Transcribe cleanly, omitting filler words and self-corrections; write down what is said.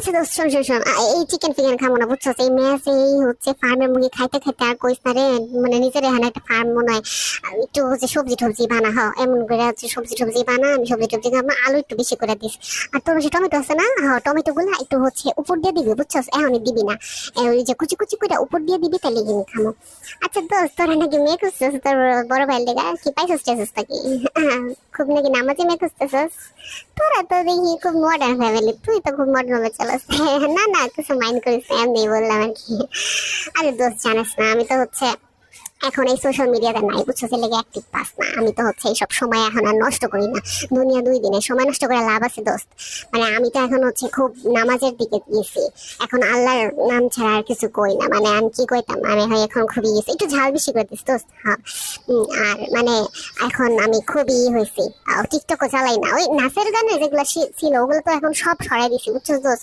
আচ্ছা দোস্ত, শোন শোন শোন, এই চিকেন ফিকেন খাবো না বুঝছো, এই ম্যাচ এই হচ্ছে ফার্মের মুরগি খাইতে খাইতে আর কইস না রে। মানে নিজের এখানে একটা ফার্ম মনে হয়। আর একটু হচ্ছে সবজি টবজি বানা, হ এমন করে হচ্ছে সবজি টবজি বানা, আমি সবজি টবজি খাবো, আলু একটু বেশি করে দিস। আর তোর হচ্ছে টমেটো আছে না, হ্যাঁ টমেটো গুলা একটু হচ্ছে উপর দিয়ে দিবি বুঝছস, এখনই দিবি না। ওই যে কুচি কুচি করে উপর দিয়ে দিবি, তাহলে কিন্তু খামো। আচ্ছা দোস্ত, তোরা নাকি মেয়ে খুঁজছিস তোর বড় ভাইয়ের লেগা, কি পাইছিস টাইছিস নাকি? খুব নাকি নামাজি মেয়ে খুঁজতেছিস? তোরা তো দেখি খুব মডার্ন ফ্যামিলি, তুই তো খুব মডার্ন ভাবে চালাস। না না, কিছু মাইন্ড করিস না, এমনি বললাম আর কি। আরে দোস্ত, জানিস না আমি তো হচ্ছে এখন এই সোশ্যাল মিডিয়াতে নাই বুঝছো, সে লেগে অ্যাক্টিভ পাস না। আমি তো হচ্ছে এইসব সময় এখন আর নষ্ট করি না। দুনিয়া দুই দিনে সময় নষ্ট করে লাভ আছে দোস্ত? মানে আমি তো এখন হচ্ছে খুব নামাজের দিকে গেছি। এখন আল্লাহর নাম ছাড়া আর কিছু কই না। মানে আমি কি কইতাম, আমি হয় এখন খুবই গেছি, একটু ঝাল বেশি করে দিস দোস্ত, হ্যাঁ। আর মানে এখন আমি খুবই হয়েছি, টিকটকও চালাই না। ওই নাচের গানে যেগুলো ছিল ওগুলো তো এখন সব সরাই দিছি বুঝছো দোস্ত।